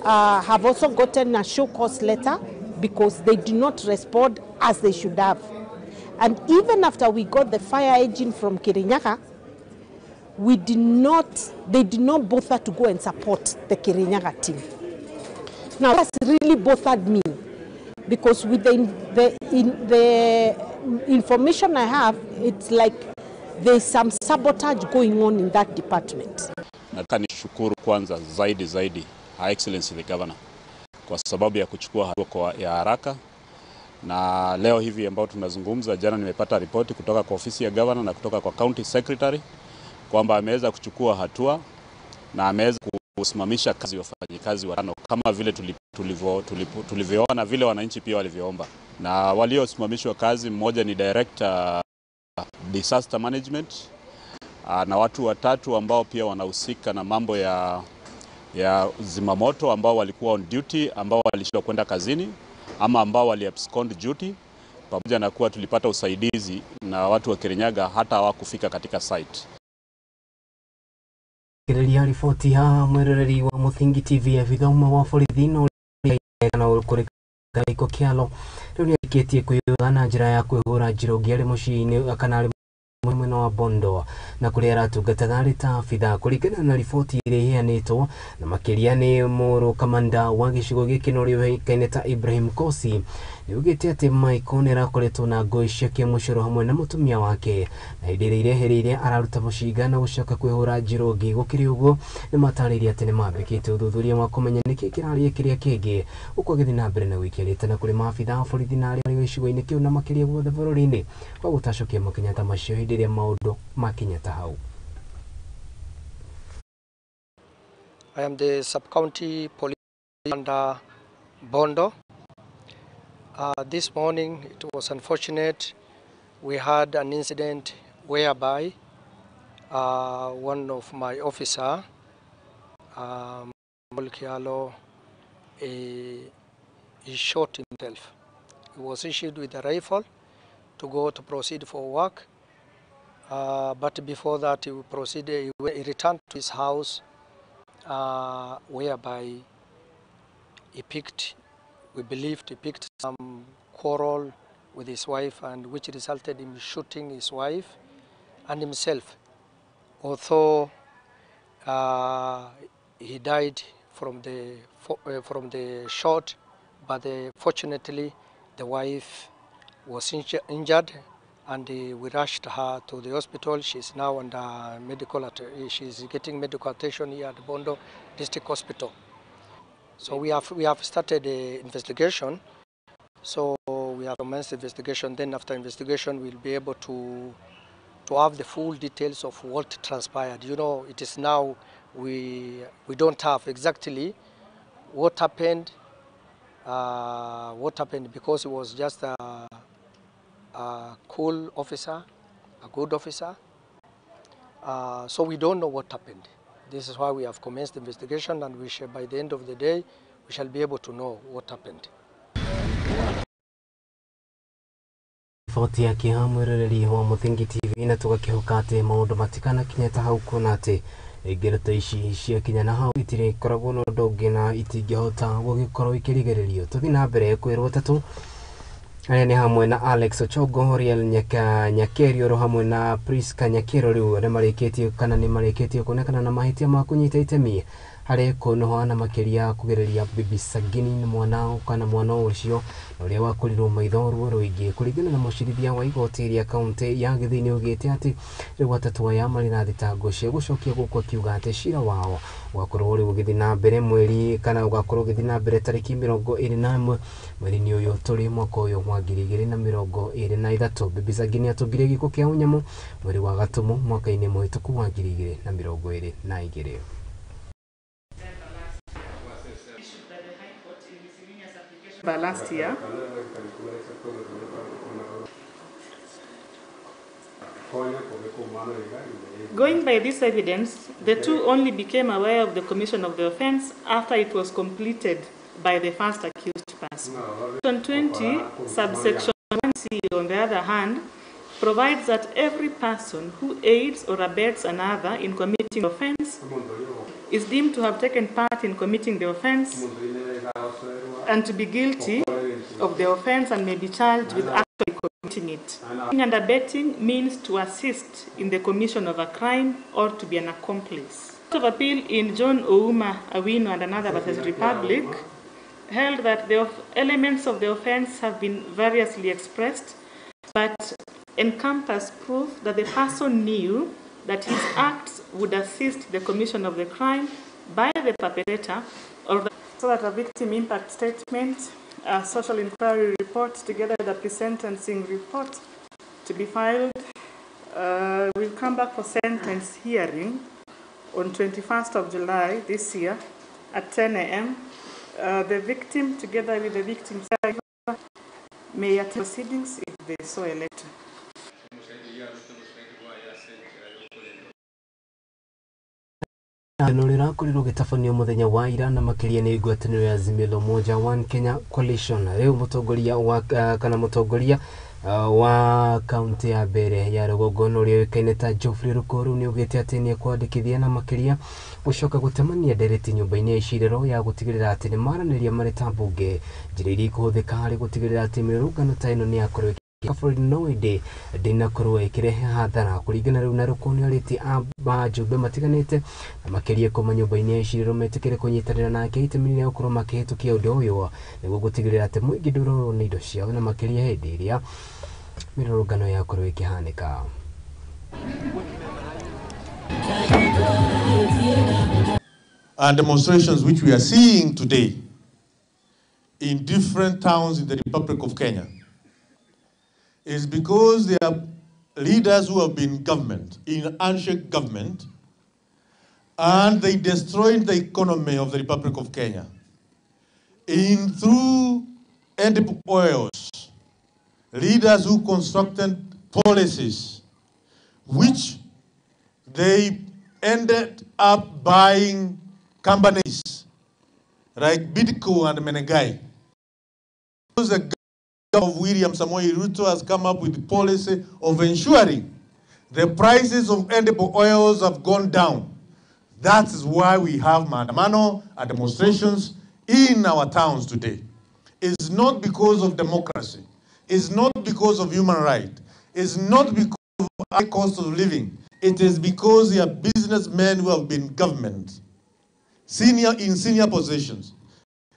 have also gotten a show cause letter because they do not respond as they should have. And even after we got the fire engine from Kirinyaga, they did not bother to go and support the Kirinyaga team. Now that's really bothered me because with the information I have, it's like there's some sabotage going on in that department. Nataka nishukuru kwanza zaidi Her Excellency the Governor kwa sababu ya kuchukua hatua ya haraka, na leo hivi ambao tunazungumza, jana nimepata ripoti kutoka kwa ofisi ya Governor na kutoka kwa County Secretary kwamba ameweza kuchukua hatua na ameweza kusimamisha kazi wafanyikazi watano kama vile tulivyoona vile wananchi pia walivyoomba. Na waliosimamishwa kazi, mmoja ni Director Disaster Management na watu 3 ambao pia wanahusika na mambo ya zimamoto ambao walikuwa on duty, ambao walishindwa kwenda kazini ama ambao waliabscond duty, pamoja na kuwa tulipata usaidizi na watu wa Kirinyaga hata hawakufika katika site. Kĩrĩria riboti ya mweroreri wa Mũthingi TV ya vithomo wa borithi no kana ũkũrĩka iko kĩalo rĩu nĩ arĩkĩtie kwĩyũa na njĩra ya kwĩhũra njirũngi arĩ mũciĩ-inĩ kana mwena wa Bondo na kũrĩa aratungataga arĩ ta abitha. Kũringana na riboti ĩrĩa ĩheanĩtwo na makĩria nĩ mũrũ kamanda wa gĩcigo gĩkĩ no rĩũĩkaine ta Ibrahim Kosi, nĩugĩte atĩ Michael nĩ arakoretwo na ngũĩ cia kĩmũcoro hamwe na mũtumia wake, na hĩndĩ ĩrĩa irehereire araruta mũcinga na gũcoka kwĩhũra njirũngi. Gũkĩrĩ ũguo nĩ matarĩirie atĩ nĩ mambĩkĩte ũthuthuria wa kũmenya nĩkĩ kĩrarĩ kĩrĩa kĩngĩ ũkũ gĩthiĩ na mbere na wĩkĩrĩte na kũrĩ maabitha a borithi na arĩa arĩ gĩcigo-inĩ kĩu na makĩria guothe bũrũri-inĩ kwa gũtacũkia makinya ta macio hĩndĩ ĩrĩa maũndũ makinya ta hau. I am the sub-county police under Bondo. This morning it was unfortunate. We had an incident whereby one of my officer, Mulkialo, he shot himself. He was issued with a rifle to proceed for work. But before that, he returned to his house, whereby we believed he picked some quarrel with his wife, and which resulted in shooting his wife and himself. Although He died from the shot, but fortunately the wife was injured, and we rushed her to the hospital. She's now under she's getting medical attention here at Bondo District Hospital. So we have started the investigation. So we have commenced investigation. Then after investigation, we'll be able to have the full details of what transpired. You know, it is now we don't have exactly what happened. Because it was just a cool officer, a good officer. So we don't know what happened. This is why we have commenced the investigation, and we shall, by the end of the day, we shall be able to know what happened. Riboti ya kihamwirĩrĩri wa Mũthingi TV na tũgakihuka atĩ maũndũ matikana kinyeta hau kuona atĩ ngereto ici ciakinya na hau itirĩkoragwo na ũndũ ũngĩ na itingĩhota gũgĩkorwo ikĩrigĩrĩrio. Tũthiĩ na mbere kwĩrwo tatũ. Aya nĩ hamwe na Alex Ochogo, Horiel Nyakerio hamwe na Priska Nyakero rĩu nĩ marĩkĩtie kuonekana na mahĩtia ma kũnyita itemi harĩ kũnohoana makĩria kũgereria Bibi Sagini mwana ũcio ũrĩa wakũrirwo maitho ruo rũingĩ. Kũringana na mũcirithia wa igoti rĩa kaunti ya Gĩthii nĩaugĩte atĩ rĩu atatũ aya marĩ na thitango cia gũcokia gũkũ, akiuga atĩ cira wao ũgakorwo rĩu ũgĩthiĩ na mbere ũgakorwo ũgĩthiĩ na mbere tarĩki 21 mweri-inĩ ũyũ tũrĩ mwaka ũyũ wa 2023. Bibi Sagini atũngire gĩko kĩa ũnyamũ mweri wa Gatumu mwaka-inĩ mũhĩtũku wa 2022. Last year. Going by this evidence, the two only became aware of the commission of the offence after it was completed by the first accused person. Section 20, subsection 1C, on the other hand, provides that every person who aids or abets another in committing offence is deemed to have taken part in committing the offence and to be guilty of the offence and may be charged with actually committing it. Aiding and abetting means to assist in the commission of a crime or to be an accomplice. The Court of Appeal in John Ouma Awino and another versus Republic held that the elements of the offence have been variously expressed but encompass proof that the person knew that his acts would assist the commission of the crime by the perpetrator, or so that a victim impact statement, a social inquiry report, together with a pre-sentencing report to be filed, will come back for sentence hearing on 21st of July this year at 10 a.m. The victim, together with the victim's caregiver, may attend proceedings if they so elect. Nĩ rĩrakorirwo gĩtabanio mũthenya wa ira na makĩria nĩ ngwatanĩro ya Azimio Moja One Kenya Coalition. Rĩu mũtongoria wa kaunti ya mbere ya rũgongo ũrĩa ũĩkaine ta Geoffrey Rukoru nĩaugĩte atĩ nĩekwandĩkithia na makĩria gũcoka gũtemania ndereti nyũmba-inĩ ya icirĩro ya gũtigĩrĩra atĩ nĩmaranĩria marĩ ta mbunge njĩra iria ikũhũthĩka harĩ gũtigĩrĩra atĩ mĩrũrũngano ta ĩno nĩyakorwo bũrũri no ĩndĩ ndĩnakorwo ĩkĩrehe hathara. Kũringana rĩu na Rukoru nĩarĩtie ajumbe matiganĩte na makĩria kuma nyũmba-inĩ ya icirĩro metĩkĩre kũnyitanĩra nake itemi rĩa gũkorwo makĩhĩtũkia ũndũ ũyũ nĩguo gũtigĩrĩra atĩ mũingĩ ndũrorwo nĩ indo ciao na makĩria hĩndĩ ĩrĩa mĩrũrũngano yakorwo ĩkĩhanĩka. And demonstrations which we are seeing today in different towns in the Republic of Kenya is because there are leaders who have been government, in unshake government, and they destroyed the economy of the Republic of Kenya. Through edible oils, leaders who constructed policies which they ended up buying companies like Bidco and Menengai. The of William Samoei Ruto has come up with the policy of ensuring the prices of edible oils have gone down. That is why we have maandamano and demonstrations in our towns today. It's not because of democracy. It's not because of human rights. It's not because of high cost of living. it is because they are businessmen who have been government, senior positions,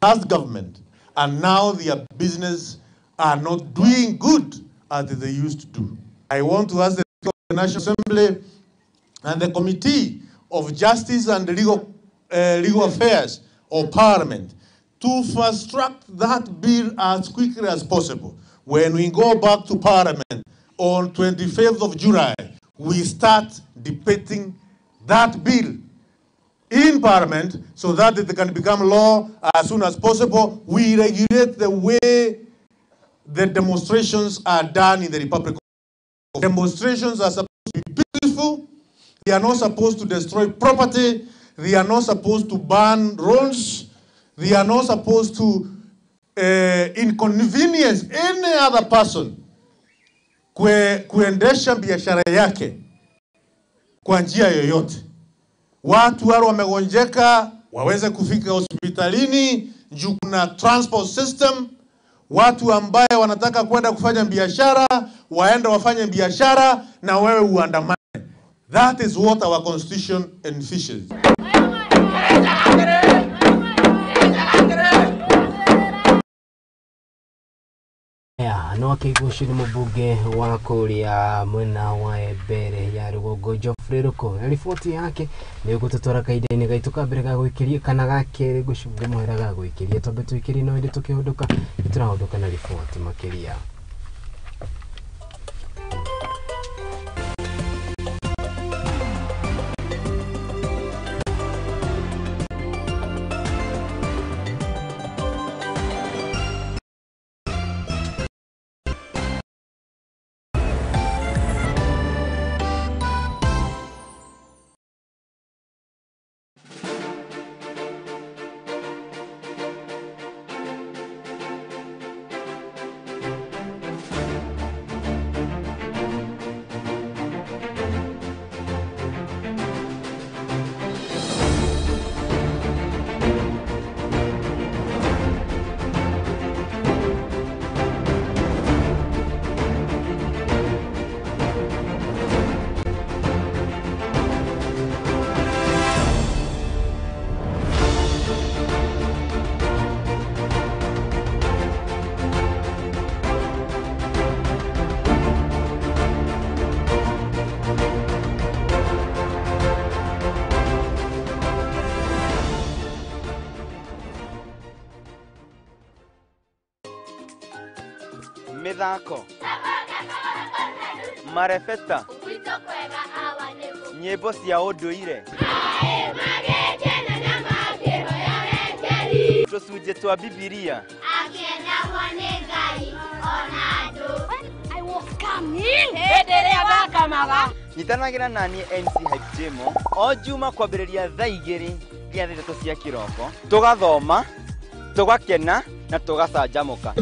last government, and now their business are not doing good as they used to do. I want to ask the National Assembly and the Committee of Justice and Legal Affairs or Parliament to fast-track that bill as quickly as possible. When we go back to Parliament on 25th of July, we start debating that bill in Parliament so that it can become law as soon as possible. We regulate the way the demonstrations are done in the Republic of Congo. Demonstrations are supposed to be peaceful. They are not supposed to destroy property. They are not supposed to burn roads. They are not supposed to inconvenience any other person kuendesha biashara yake kwa njia yoyote. Watu wale wamegonjeka waweze kufika hospitalini, juu kuna transport system. Watu ambaye wanataka kwenda kufanya biashara waende wafanye biashara na wewe uandamane. That is what our constitution envisages. No akigushi ni mubuge wa kuria mwena wa Ebere ya Rugongo Geoffrey Ruko. Ripoti yake ni gututora kaida-ini gaitu kabere ga gwikiria kana gakere gucunga muhera ga gwikiria tombe twikiri no indi tukihunduka turahunduka na ripoti makiria. Mithako marefeta nyimbo cia unduire tucunjĩ twa Bibilia akiendagwo nĩ Ngai ona andũ. I was coming hĩndĩ ĩrĩa wakamaga. Nyitanagĩra naniĩ MC Hype Jemo o Juma kwambĩrĩria thaa 2 nginya 3 cia kĩroko, tugathoma, tugakena na tugacanjamũka.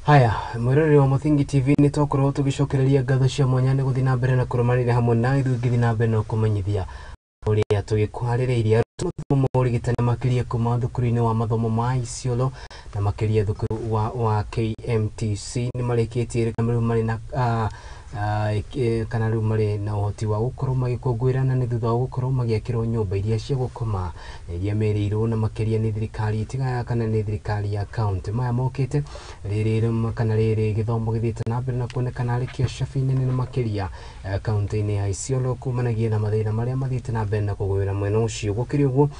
Haya, mwirori wa Muthingi TV ni tokorwo tugicokereria ngatho cia mwanya ni guthi na mbere na kurumanira hamwe na ithu ngithi na mbere na kumenyithia uria tugikuhaririria tuthumo urigitani makiria kuma thukuru-ini wa mathomo ma Isiolo na makiria thukuru wa KMTC ni marikitie kamera mari na kana riu mari na uhoti wa gukorwo magikungwirana ni thutha wa gukorwo magiakirwo nyumba iria cia gukoma iria merirwo na makiria ni thirikari itigaya kana ni thirikari ya county maya mokite riri githomo githite na mbere na kuonekana ari kio shafi-ini ni makiria county-ini ya Isiolo kumanagia na mathina maria mathite na mbere na kugwira mwena ucio gukiri uguo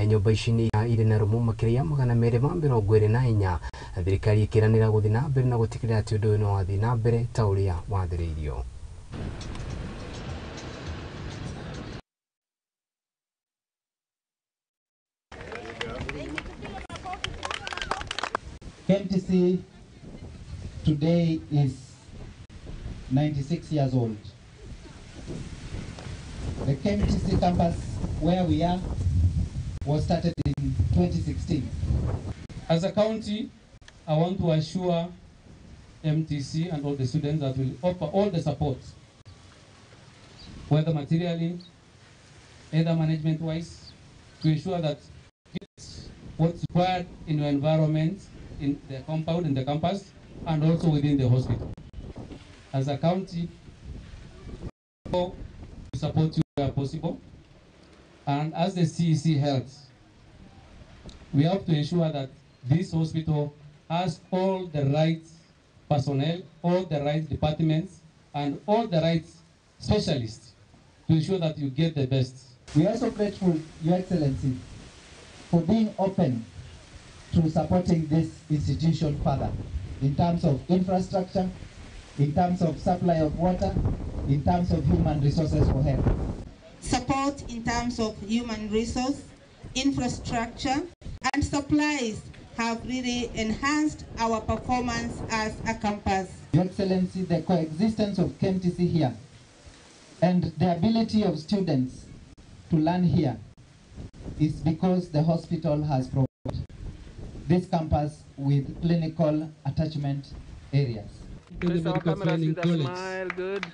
nyumba ici ni iri na rumu makiria 224 thirikari ikiranira guthi na mbere na gutikirira ati undu no wathi na mbere ta uria wathiriirio. KMTC today is 96 years old. The KMTC campus where we are was started in 2016. As a county, I want to assure MTC and all the students that will offer all the support, whether materially, either management-wise, to ensure that what's required in your environment, in the compound, in the campus, and also within the hospital. As a county, we support you where possible, and as the CEC Health, we have to ensure that this hospital has all the right personnel, all the right departments, and all the right specialists to ensure that you get the best. We are also grateful, Your Excellency, for being open to supporting this institution further in terms of infrastructure, in terms of supply of water, in terms of human resources for health. Support in terms of human resource, infrastructure, and supplies have really enhanced our performance as a campus. Your Excellency, the coexistence of KMTC here and the ability of students to learn here is because the hospital has provided this campus with clinical attachment areas. Please, our camera, see the smile, good.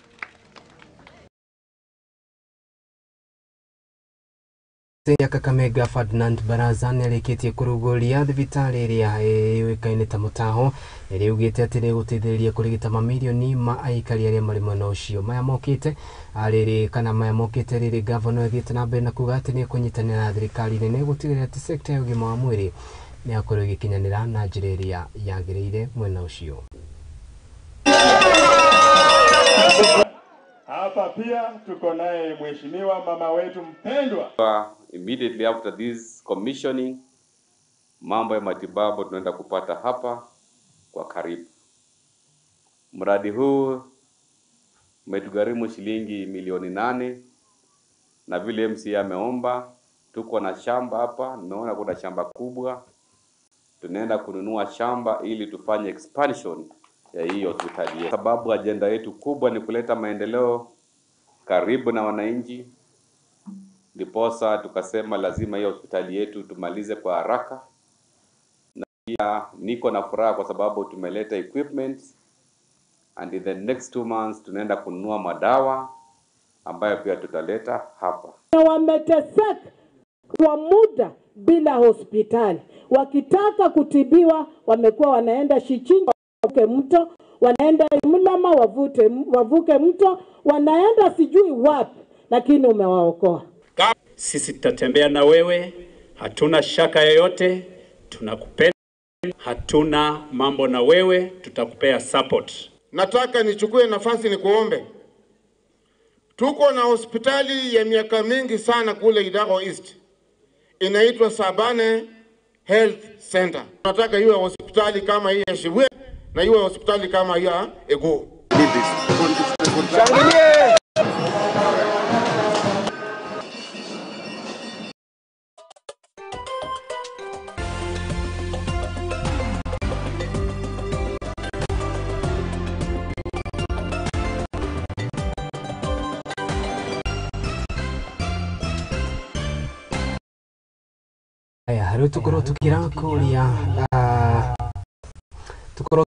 ya Kakamega Ferdinand Baraza nĩarĩkĩtie kũrugũria thibitarĩ ĩrĩa yũĩkaine ta Mũtaho ĩrĩa ugĩte atĩ nĩgũteithĩrĩria kũrigita mamirioni ma aikari arĩa marĩ mwena ũcio. Maya mokĩte rĩrĩ gavana athiĩte na mbere na kuga atĩ nĩkũnyitanĩra na thirikari nene gũtigĩrĩra atĩ sekta ya ũgima wa mwĩrĩ nĩyakorwo ĩgĩkinyanĩra na njĩra ĩrĩa yagĩrĩire mwena ũcio. Hapa pia tuko naye mheshimiwa mama wetu mpendwa. Immediately after this commissioning, mambo ya matibabu tunaenda kupata hapa kwa karibu. Mradi huu umetugharimu shilingi milioni 8 na vile MCA ameomba, tuko na shamba hapa, nimeona kuna shamba kubwa. Tunaenda kununua shamba ili tufanye expansion ya hiyo hospitali. Sababu agenda yetu kubwa ni kuleta maendeleo karibu na wananchi. Ndiposa tukasema lazima hiyo hospitali yetu tumalize kwa haraka. Na pia niko na furaha kwa sababu tumeleta equipment, and in the next 2 months tunaenda kununua madawa ambayo pia tutaleta hapa. Wameteseka kwa muda bila hospitali. Wakitaka kutibiwa wamekuwa wanaenda Shichinga wavuke mto, wanaenda Mlama wavuke mto, wanaenda sijui wapi, lakini umewaokoa. Sisi tutatembea na wewe, hatuna shaka yoyote, tunakupenda, hatuna mambo na wewe, tutakupea support. Nataka nichukue nafasi ni kuombe. Tuko na hospitali ya miaka mingi sana kule Idaho East. Inaitwa Sabane Health Center. Nataka iwe hospitali kama hii ya Shibwe na iwe hospitali kama hii ya Ego. Shangilie! Rĩu tũkorwo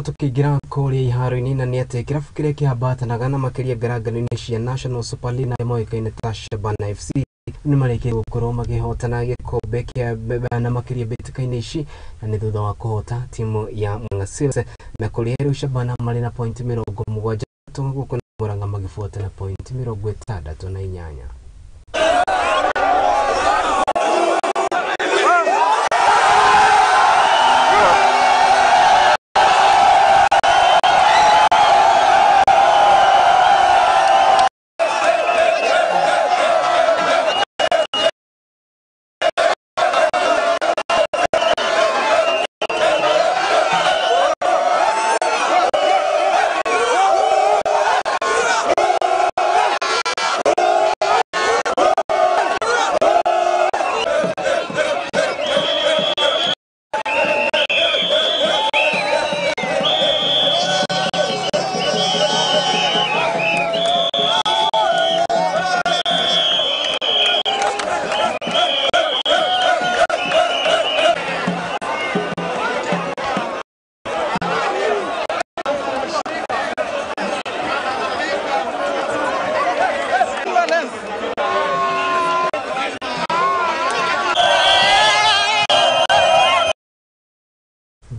tũkĩingĩra kũrĩa iharo-inĩ, na nĩ atĩ kĩrabu kĩrĩa kĩhambatanaga na makĩria ngarangano-inĩ cia National Super League na moĩkaine ta Shabana FC nĩ marĩkĩtie gũkorwo makĩhotana gĩkombe kĩa na makĩria mbĩtĩka-inĩ ici, na nĩ thutha wa kũhota timu ya Mang'asirce, na kũrĩa rĩu Shabana marĩ na point 70 gũkũ na Murang'a magĩbuata na point 68.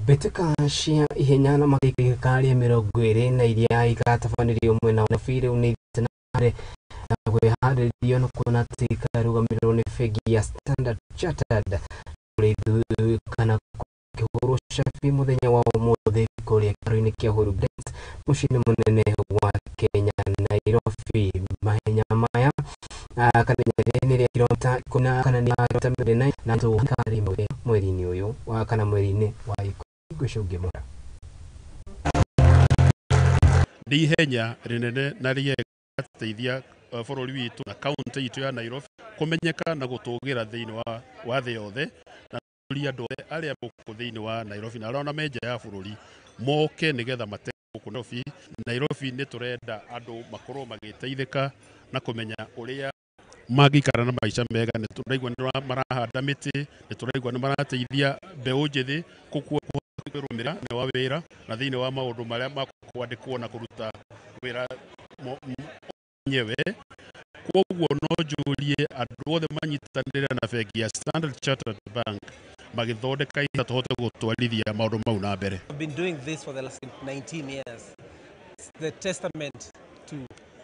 Beteka cia ihenya na makikari mirogwire na iria igatabanĩrio mwena wa Nairobi unitenare na gwĩharĩrio no kunatika rugamirwo nĩ bengi ya Standard Chartered kana kĩhũrwo shafi muthenya wa ũmũthĩ kũrĩa kĩharo-inĩ kĩa Uhuru Gardens mũciĩ mũnene wa Kenya Nairobi. Mahenya maya kana nĩ kilomita 10 kana ni kilomita 9 na tukari mweri-inĩ ũyũ wa kana mweri-inĩ wa gũcunge mora ihenya rinene na rĩeteithia bũrũri witũ na kaunti itũ ya Nairobi kũmenyeka na gũtũgĩra thĩinĩ wa thĩ yothe na kũria andũ arĩa mũkũ thĩinĩ wa Nairobi na arona menja ya bũrũri moke nĩgetha mate gũkũ Nairobi nĩ tũrenda andũ makorwo magĩteithĩka na kũmenya ũrĩa magikara na maica mega. Nĩ tũraigua nĩ marahanda mĩtĩ, nĩ tũraigua nĩ marateithia mbeũ njĩthĩ kũrũmĩra nĩ wa wĩra na thĩinĩ wa maũndũ marĩa makwandĩkwo na kũruta wĩra nyewe. Kwoguo no njũrie andũ othe manyitanĩre na bengi ya Standard Chartered Bank magĩthondeka indo tũhote gũtwarithia maũndũ mau na mbere. I've been doing this for the last 19 years. It's the testament to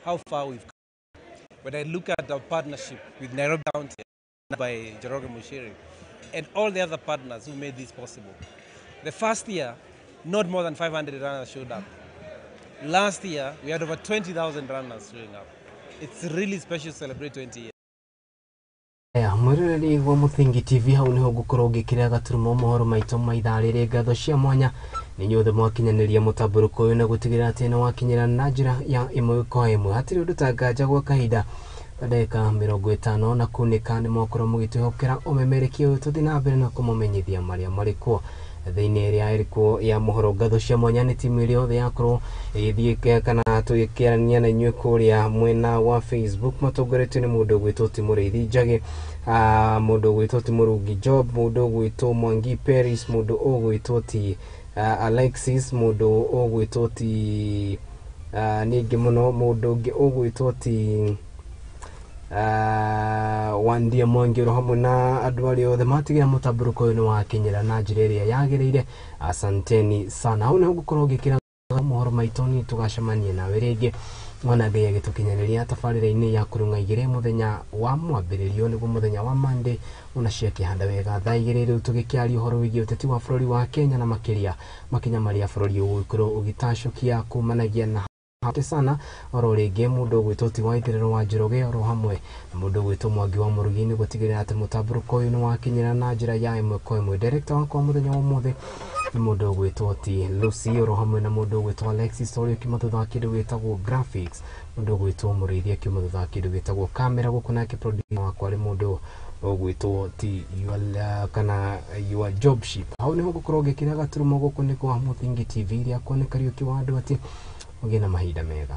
how far we've come. When I look at our partnership with Nairobi County by Njoroge Muchiri and all the other partners who made this possible. The first year, not more than 500 runners showed up. Last year, we had over 20,000 runners showing up. It's really special to celebrate 20 years. Mwirĩrĩri wa Mũthingi TV hau nĩho ngũkorwo ngĩkĩrĩa gaturumo mohoro maitũ ma ithaa rĩrĩ ngatho cia mwanya nĩ nyuothe mwakinyanĩria mũtambũrũko ũyũ na gũtigĩrĩra atĩ nĩ wakinyĩra na njĩra ya ĩmwe kwa ĩmwe hatirĩ ũndũ ta nganja gwa kahinda ndagĩka 50 na kunĩka nĩ mwakorwo mũgĩtwĩhokera ũmemerekia ũyũ tũthiĩ na mbere na kũmũmenyithia marĩa marĩ kuo thĩinĩ ĩrĩa ĩrĩkuo ya mohoro ngatho cia mwanya nĩ timu ĩrĩa yothe yakorwo ĩgĩthiĩ kana tũgĩkĩarania na inyuĩ kũrĩa mwena wa Facebook matongoretio nĩ mũndũ ũgwĩtwo ti Mũrĩithi Njagi, mũndũ ũgwĩtwo ti Mũrungi Job, mũndũ ũgwĩtwo Mwangi Paris, mũndũ ũgwĩtwo ti Alexis, mũndũ ũgwĩtwo ti ningĩ mũno mũndũ ũngĩ ũgwĩtwo ti Wandia Mwangi hamwe na andũ arĩa othe matigĩra mũtambũrũko ũyũ nĩ wakinyĩra na njĩra ĩrĩa yagĩrĩire. Asanteni sana. Hau nĩho ngũkorwo ngĩkĩra mohoro maitũ nĩ tũgacemanie nawe rĩngĩ mwana Ngai agĩtũkinyanĩria tabarĩra-inĩ ya kũrũnga igĩrĩ mũthenya wa mwambĩrĩrio nĩguo mũthenya wa Monday ona ciakĩhanda wega thaa igĩrĩ rĩu tũgĩkĩaria ũhoro wĩgiĩ ũteti wa bũrũri wa Kenya na makĩria makinya marĩa bũrũri ũgũkorwo ũgĩtacũkia kumanagia na hate sana oro rĩngĩ mũndũ ũgwĩtwo ti Waithĩrĩro wa Njoroge oro hamwe na mũndũ ũgwĩtwo Mwangi wa Mũrugi nĩ gũtigĩrĩra atĩ mũtambũrũko ũyũ nĩ wakinyĩra na njĩra ya ĩmwe kwa ĩmwe. Director wakwa mũthenya wa ũmũthĩ nĩ mũndũ ũgwĩtwo ti Lucy oro hamwe na mũndũ ũgwĩtwo Alexis ũrĩa ũkiuma thutha wa kĩndũ gĩtagwo graphics, mũndũ ũgwĩtwo Mũrĩithi akiuma thutha wa kĩndũ gĩtagwo camera gũkũ nake producer wakwa arĩ mũndũ ũgwĩtwo ti kana your job ship. Hau nĩho ngũkorwo ngĩkĩra gaturumo gũkũ nĩ kwa Mũthingi TV iria kwa nĩ Kariuki wa Nduati. Ugena mahinda mega.